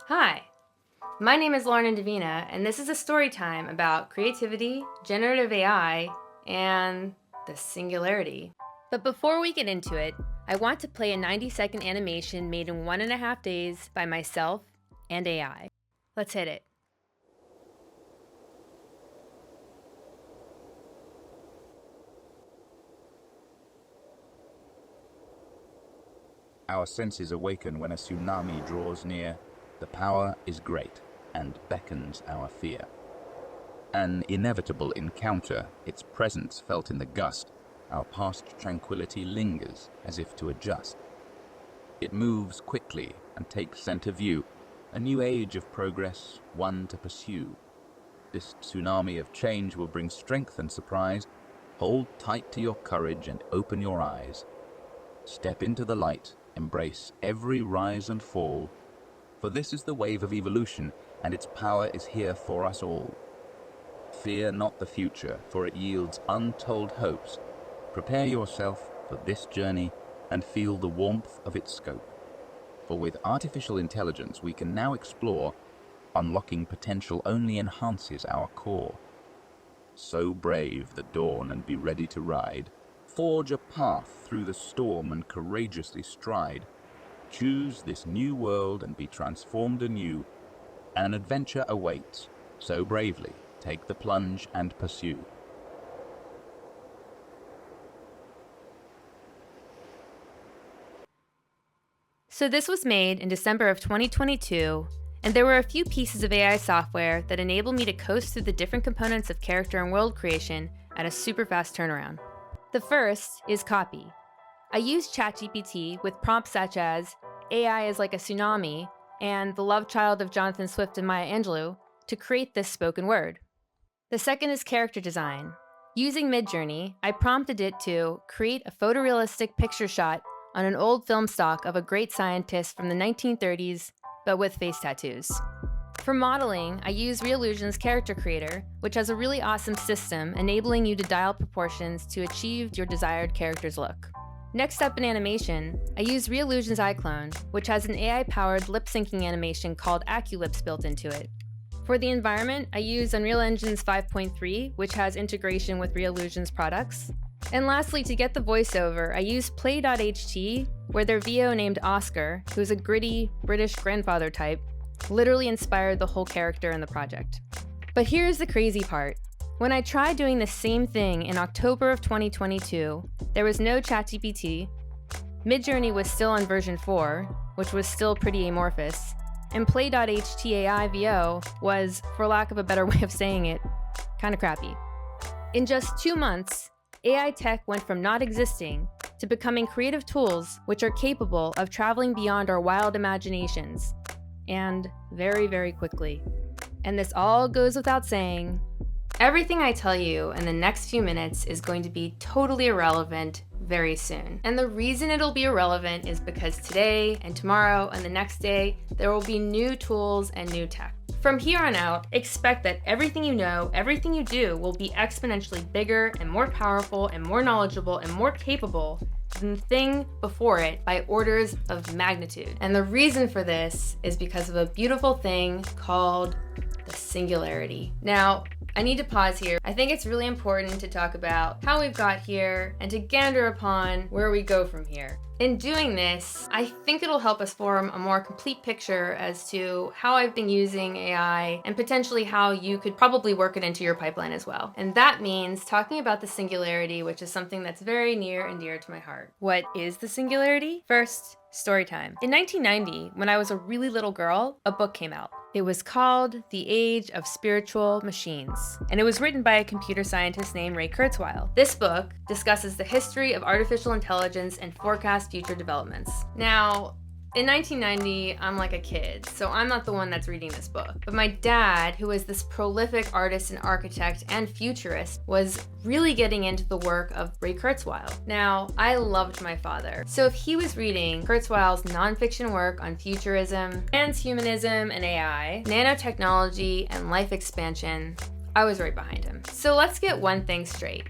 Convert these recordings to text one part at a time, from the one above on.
Hi, my name is Lauren and Davina, and this is a story time about creativity, generative AI, and the singularity. But before we get into it, I want to play a 90-second animation made in 1.5 days by myself and AI. Let's hit it. Our senses awaken when a tsunami draws near. The power is great and beckons our fear. An inevitable encounter, its presence felt in the gust. Our past tranquility lingers as if to adjust. It moves quickly and takes center view. A new age of progress, one to pursue. This tsunami of change will bring strength and surprise. Hold tight to your courage and open your eyes. Step into the light, embrace every rise and fall. For this is the wave of evolution, and its power is here for us all. Fear not the future, for it yields untold hopes. Prepare yourself for this journey and feel the warmth of its scope. For with artificial intelligence we can now explore. Unlocking potential only enhances our core. So brave the dawn and be ready to ride. Forge a path through the storm and courageously stride. Choose this new world and be transformed anew. An adventure awaits, so bravely take the plunge and pursue. So this was made in December of 2022, and there were a few pieces of AI software that enable me to coast through the different components of character and world creation at a super fast turnaround. The first is copy. I used ChatGPT with prompts such as AI is like a tsunami and the love child of Jonathan Swift and Maya Angelou to create this spoken word. The second is character design. Using Midjourney, I prompted it to create a photorealistic picture shot on an old film stock of a great scientist from the 1930s, but with face tattoos. For modeling, I use Reallusion's Character Creator, which has a really awesome system enabling you to dial proportions to achieve your desired character's look. Next up in animation, I use Reallusion's iClone, which has an AI-powered lip-syncing animation called AccuLips built into it. For the environment, I use Unreal Engine's 5.3, which has integration with Reallusion's products. And lastly, to get the voiceover, I used Play.ht, where their VO named Oscar, who is a gritty British grandfather type, literally inspired the whole character in the project. But here's the crazy part. When I tried doing the same thing in October of 2022, there was no ChatGPT, Midjourney was still on version 4, which was still pretty amorphous, and Play.ht AI VO was, for lack of a better way of saying it, kinda crappy. In just 2 months, AI tech went from not existing to becoming creative tools which are capable of traveling beyond our wild imaginations, and very, very quickly. And this all goes without saying. Everything I tell you in the next few minutes is going to be totally irrelevant very soon. And the reason it'll be irrelevant is because today and tomorrow and the next day, there will be new tools and new tech. From here on out, expect that everything you know, everything you do will be exponentially bigger and more powerful and more knowledgeable and more capable than the thing before it by orders of magnitude. And the reason for this is because of a beautiful thing called the singularity. Now, I need to pause here. I think it's really important to talk about how we've got here and to gander upon where we go from here. In doing this, I think it'll help us form a more complete picture as to how I've been using AI and potentially how you could probably work it into your pipeline as well. And that means talking about the singularity, which is something that's very near and dear to my heart. What is the singularity? First, story time. In 1990, when I was a really little girl, a book came out. It was called The Age of Spiritual Machines, and it was written by a computer scientist named Ray Kurzweil. This book discusses the history of artificial intelligence and forecasts future developments. Now, in 1990, I'm like a kid, so I'm not the one that's reading this book. But my dad, who is this prolific artist and architect and futurist, was really getting into the work of Ray Kurzweil. Now, I loved my father. So if he was reading Kurzweil's nonfiction work on futurism, transhumanism and AI, nanotechnology and life expansion, I was right behind him. So let's get one thing straight.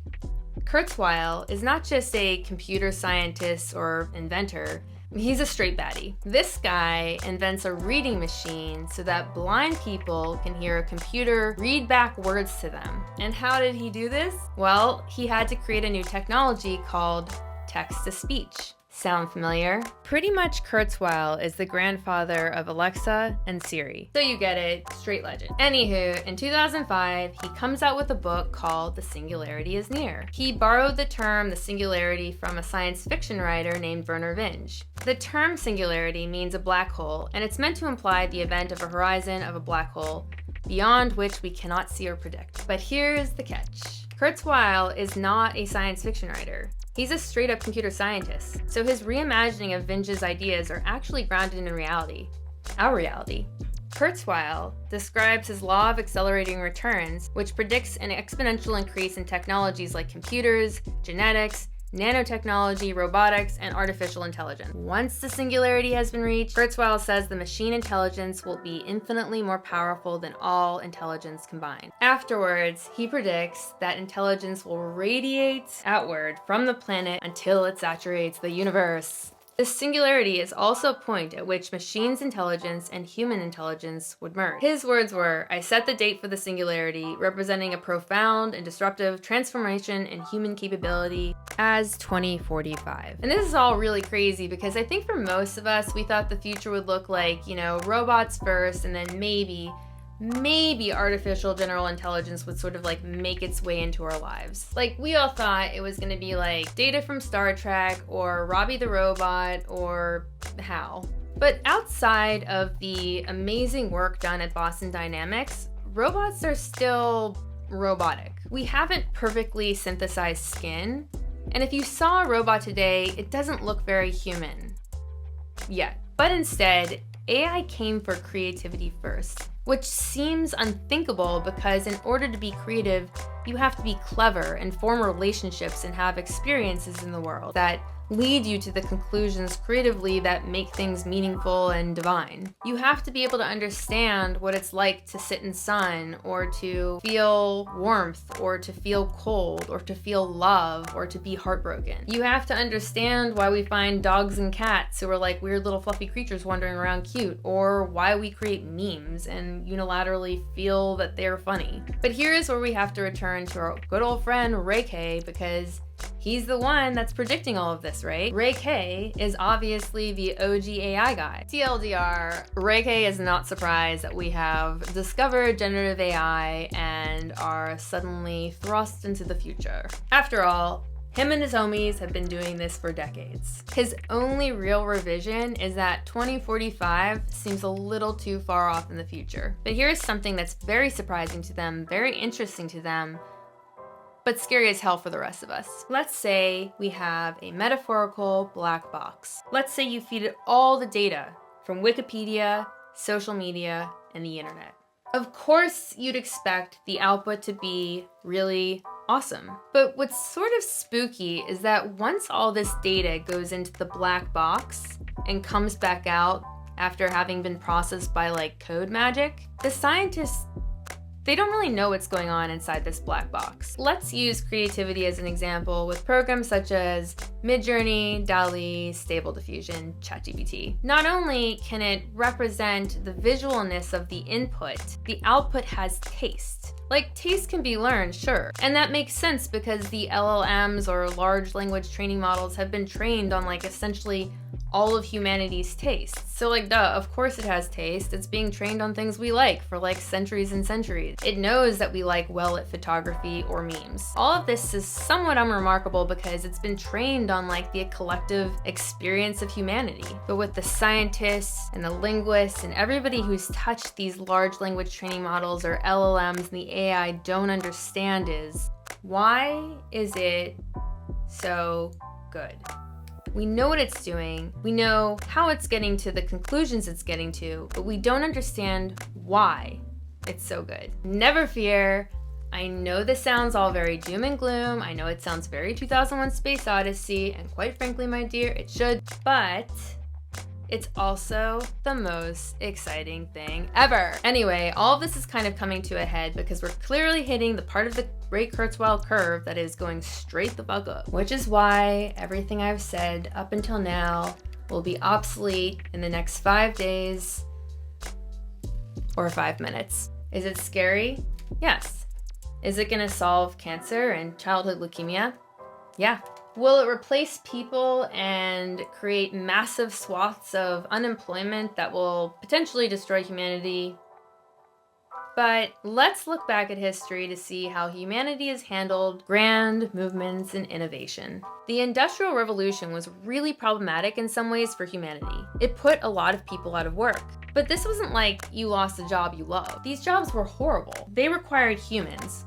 Kurzweil is not just a computer scientist or inventor, He's a straight baddie. This guy invents a reading machine so that blind people can hear a computer read back words to them. And how did he do this? Well, he had to create a new technology called text-to-speech. Sound familiar? Pretty much Kurzweil is the grandfather of Alexa and Siri. So you get it, straight legend. Anywho, in 2005, he comes out with a book called The Singularity is Near. He borrowed the term the singularity from a science fiction writer named Vernor Vinge. The term singularity means a black hole, and it's meant to imply the event of a horizon of a black hole beyond which we cannot see or predict. But here's the catch. Kurzweil is not a science fiction writer. He's a straight-up computer scientist, so his reimagining of Vinge's ideas are actually grounded in reality, our reality. Kurzweil describes his law of accelerating returns, which predicts an exponential increase in technologies like computers, genetics, nanotechnology, robotics, and artificial intelligence. Once the singularity has been reached, Kurzweil says the machine intelligence will be infinitely more powerful than all intelligence combined. Afterwards, he predicts that intelligence will radiate outward from the planet until it saturates the universe. This singularity is also a point at which machine's intelligence and human intelligence would merge. His words were, "I set the date for the singularity, representing a profound and disruptive transformation in human capability as 2045. And this is all really crazy because I think for most of us, we thought the future would look like, robots first, and then maybe artificial general intelligence would sort of like make its way into our lives. Like, we all thought it was gonna be like Data from Star Trek or Robbie the Robot or HAL. But outside of the amazing work done at Boston Dynamics, robots are still robotic. We haven't perfectly synthesized skin, and if you saw a robot today, it doesn't look very human yet. But instead, AI came for creativity first, which seems unthinkable because in order to be creative, you have to be clever and form relationships and have experiences in the world that lead you to the conclusions creatively that make things meaningful and divine. You have to be able to understand what it's like to sit in sun, or to feel warmth, or to feel cold, or to feel love, or to be heartbroken. You have to understand why we find dogs and cats who are like weird little fluffy creatures wandering around cute, or why we create memes and unilaterally feel that they're funny. But here's where we have to return to our good old friend Ray K, because he's the one that's predicting all of this, right? Ray K is obviously the OG AI guy. TLDR, Ray K is not surprised that we have discovered generative AI and are suddenly thrust into the future. After all, him and his homies have been doing this for decades. His only real revision is that 2045 seems a little too far off in the future. But here's something that's very surprising to them, very interesting to them, but scary as hell for the rest of us. Let's say we have a metaphorical black box. Let's say you feed it all the data from Wikipedia, social media, and the internet. Of course, you'd expect the output to be really awesome. But what's sort of spooky is that once all this data goes into the black box and comes back out after having been processed by like code magic, the scientists, they don't really know what's going on inside this black box. Let's use creativity as an example with programs such as Midjourney, DALL-E, Stable Diffusion, ChatGPT. Not only can it represent the visualness of the input, the output has taste. Like, taste can be learned, sure. And that makes sense because the LLMs, or large language training models, have been trained on like essentially all of humanity's tastes. So like, duh, of course it has taste. It's being trained on things we like for like centuries and centuries. It knows that we like well-lit photography or memes. All of this is somewhat unremarkable because it's been trained on like the collective experience of humanity. But what the scientists and the linguists and everybody who's touched these large language training models or LLMs and the AI don't understand is, why is it so good? We know what it's doing, we know how it's getting to the conclusions it's getting to, but we don't understand why it's so good. Never fear. I know this sounds all very doom and gloom. I know it sounds very 2001 Space Odyssey, and quite frankly, my dear, it should, but it's also the most exciting thing ever. Anyway, all of this is kind of coming to a head because we're clearly hitting the part of the Ray Kurzweil curve that is going straight the fuck up, which is why everything I've said up until now will be obsolete in the next 5 days or 5 minutes. Is it scary? Yes. Is it gonna solve cancer and childhood leukemia? Yeah. Will it replace people and create massive swaths of unemployment that will potentially destroy humanity? But let's look back at history to see how humanity has handled grand movements and innovation. The Industrial Revolution was really problematic in some ways for humanity. It put a lot of people out of work. But this wasn't like you lost a job you loved. These jobs were horrible. They required humans,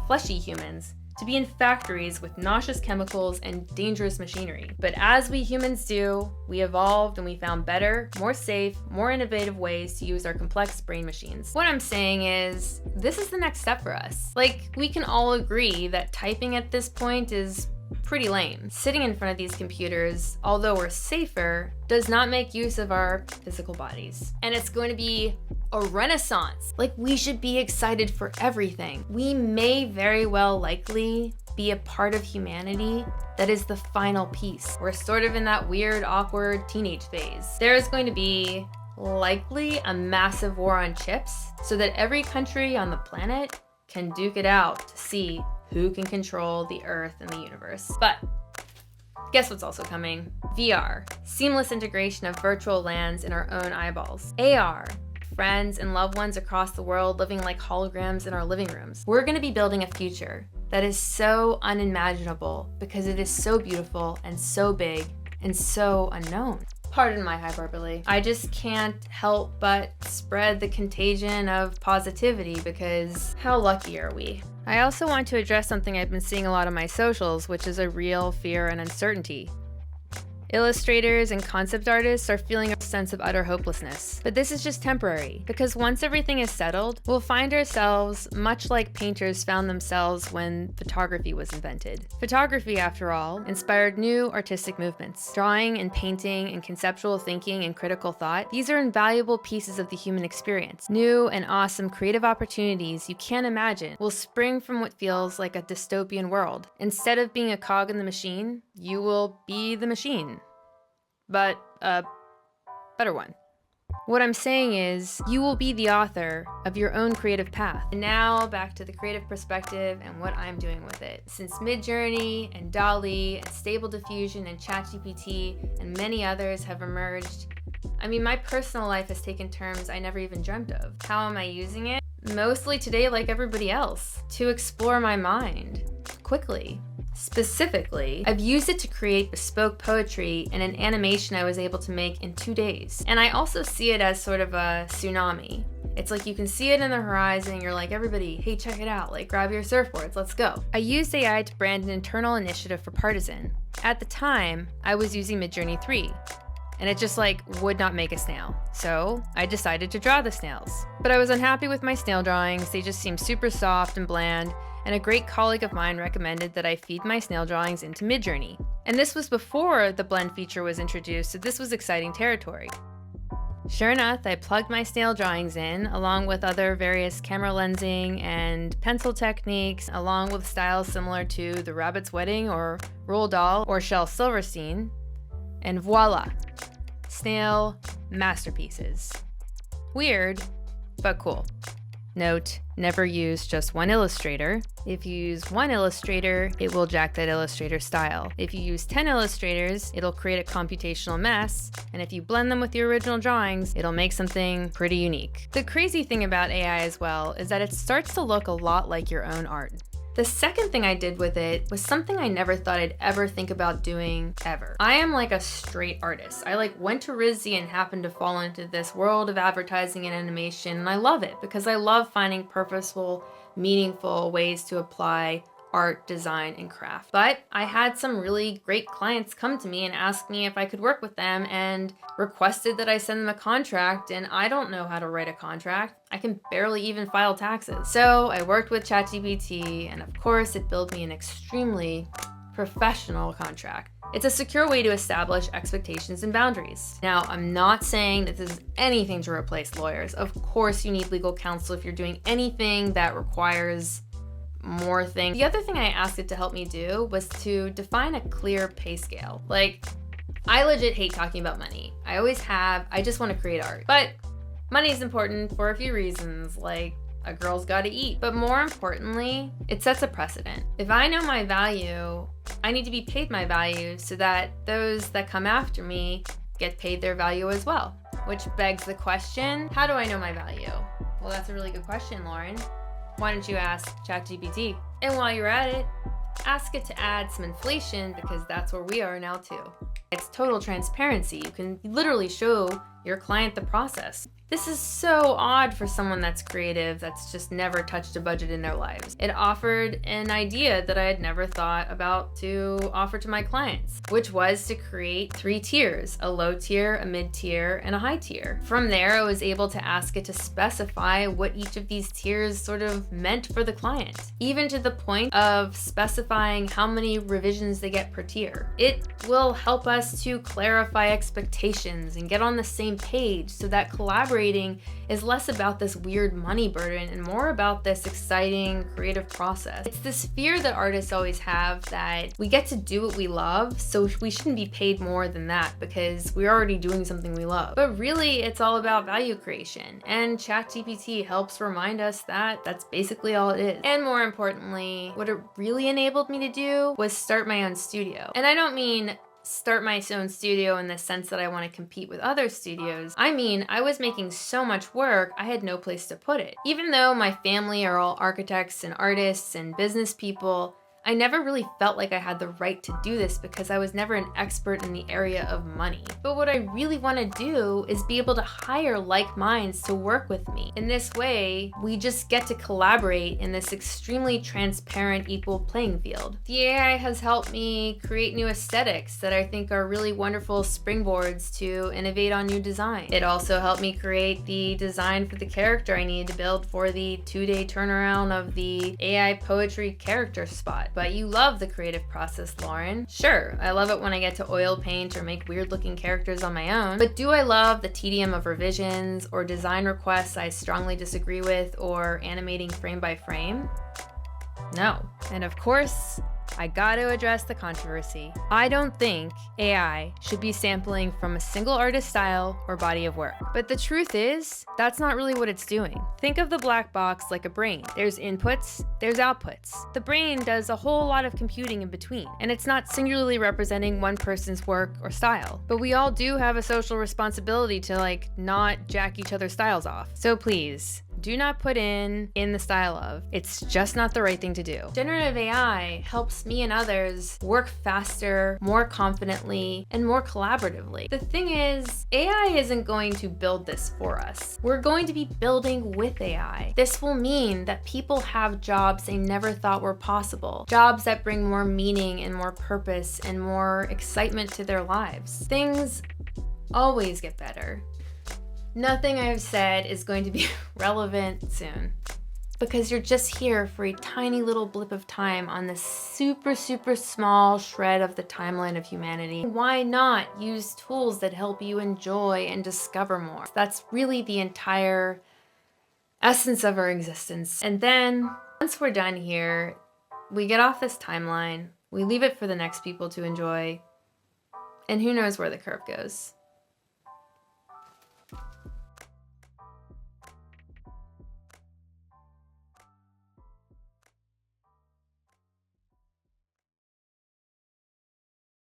fleshy humans, to be in factories with nauseous chemicals and dangerous machinery. But as we humans do, we evolved and we found better, more safe, more innovative ways to use our complex brain machines. What I'm saying is, this is the next step for us. Like, we can all agree that typing at this point is pretty lame. Sitting in front of these computers, although we're safer, does not make use of our physical bodies. And it's going to be a renaissance. Like, we should be excited for everything. We may very well likely be a part of humanity that is the final piece. We're sort of in that weird, awkward teenage phase. There is going to be likely a massive war on chips so that every country on the planet can duke it out to see who can control the Earth and the universe. But guess what's also coming? VR, seamless integration of virtual lands in our own eyeballs. AR, friends and loved ones across the world living like holograms in our living rooms. We're going to be building a future that is so unimaginable because it is so beautiful and so big and so unknown. Pardon my hyperbole. I just can't help but spread the contagion of positivity because how lucky are we? I also want to address something I've been seeing a lot on my socials, which is a real fear and uncertainty. Illustrators and concept artists are feeling a sense of utter hopelessness. But this is just temporary, because once everything is settled, we'll find ourselves much like painters found themselves when photography was invented. Photography, after all, inspired new artistic movements. Drawing and painting and conceptual thinking and critical thought, these are invaluable pieces of the human experience. New and awesome creative opportunities you can't imagine will spring from what feels like a dystopian world. Instead of being a cog in the machine, you will be the machine. But a better one. What I'm saying is, you will be the author of your own creative path. And now, back to the creative perspective and what I'm doing with it. Since Midjourney and DALL-E and Stable Diffusion and ChatGPT and many others have emerged, I mean, my personal life has taken turns I never even dreamt of. How am I using it? Mostly today, like everybody else, to explore my mind quickly. Specifically, I've used it to create bespoke poetry and an animation I was able to make in 2 days. And I also see it as sort of a tsunami. It's like you can see it in the horizon, you're like, everybody, hey, check it out, like grab your surfboards, let's go. I used AI to brand an internal initiative for Partisan. At the time, I was using Midjourney 3. And it just would not make a snail. So I decided to draw the snails. But I was unhappy with my snail drawings, they just seemed super soft and bland, and a great colleague of mine recommended that I feed my snail drawings into Midjourney. And this was before the blend feature was introduced, so this was exciting territory. Sure enough, I plugged my snail drawings in, along with other various camera lensing and pencil techniques, along with styles similar to The Rabbit's Wedding or Roald Dahl or Shel Silverstein, and voila! Snail masterpieces. Weird, but cool. Note, never use just one illustrator. If you use one illustrator, it will jack that illustrator's style. If you use 10 illustrators, it'll create a computational mess, and if you blend them with your original drawings, it'll make something pretty unique. The crazy thing about AI as well is that it starts to look a lot like your own art. The second thing I did with it was something I never thought I'd ever think about doing, ever. I am like a straight artist. I went to RISD and happened to fall into this world of advertising and animation, and I love it because I love finding purposeful, meaningful ways to apply art, design, and craft. But I had some really great clients come to me and ask me if I could work with them and requested that I send them a contract, and I don't know how to write a contract. I can barely even file taxes. So I worked with ChatGPT, and of course it built me an extremely professional contract. It's a secure way to establish expectations and boundaries. Now, I'm not saying that this is anything to replace lawyers. Of course you need legal counsel if you're doing anything that requires more things. The other thing I asked it to help me do was to define a clear pay scale. I legit hate talking about money. I always have. I just want to create art. But money is important for a few reasons, like a girl's gotta eat. But more importantly, it sets a precedent. If I know my value, I need to be paid my value so that those that come after me get paid their value as well. Which begs the question, how do I know my value? Well, that's a really good question, Lauren. Why don't you ask ChatGPT? And while you're at it, ask it to add some inflation, because that's where we are now too. It's total transparency. You can literally show your client the process. This is so odd for someone that's creative, that's just never touched a budget in their lives. It offered an idea that I had never thought about to offer to my clients, which was to create 3 tiers, a low tier, a mid tier, and a high tier. From there, I was able to ask it to specify what each of these tiers sort of meant for the client, even to the point of specifying how many revisions they get per tier. It will help us to clarify expectations and get on the same page so that collaborating is less about this weird money burden and more about this exciting creative process. It's this fear that artists always have that we get to do what we love, so we shouldn't be paid more than that because we're already doing something we love. But really, it's all about value creation, and ChatGPT helps remind us that that's basically all it is. And more importantly, what it really enabled me to do was start my own studio. And I don't mean start my own studio in the sense that I want to compete with other studios. I mean, I was making so much work, I had no place to put it. Even though my family are all architects and artists and business people, I never really felt like I had the right to do this because I was never an expert in the area of money. But what I really want to do is be able to hire like minds to work with me. In this way, we just get to collaborate in this extremely transparent, equal playing field. The AI has helped me create new aesthetics that I think are really wonderful springboards to innovate on new design. It also helped me create the design for the character I needed to build for the 2-day turnaround of the AI poetry character spot. But you love the creative process, Lauren. Sure, I love it when I get to oil paint or make weird looking characters on my own, but do I love the tedium of revisions or design requests I strongly disagree with or animating frame by frame? No. And of course, I gotta address the controversy. I don't think AI should be sampling from a single artist style or body of work. But the truth is, that's not really what it's doing. Think of the black box like a brain. There's inputs, there's outputs. The brain does a whole lot of computing in between, and it's not singularly representing one person's work or style. But we all do have a social responsibility to not jack each other's styles off. So please, do not put in the style of. It's just not the right thing to do. Generative AI helps me and others work faster, more confidently, and more collaboratively. The thing is, AI isn't going to build this for us. We're going to be building with AI. This will mean that people have jobs they never thought were possible. Jobs that bring more meaning and more purpose and more excitement to their lives. Things always get better. Nothing I've said is going to be relevant soon, because you're just here for a tiny little blip of time on this super, super small shred of the timeline of humanity. Why not use tools that help you enjoy and discover more? That's really the entire essence of our existence. And then once we're done here, we get off this timeline, we leave it for the next people to enjoy, and who knows where the curve goes.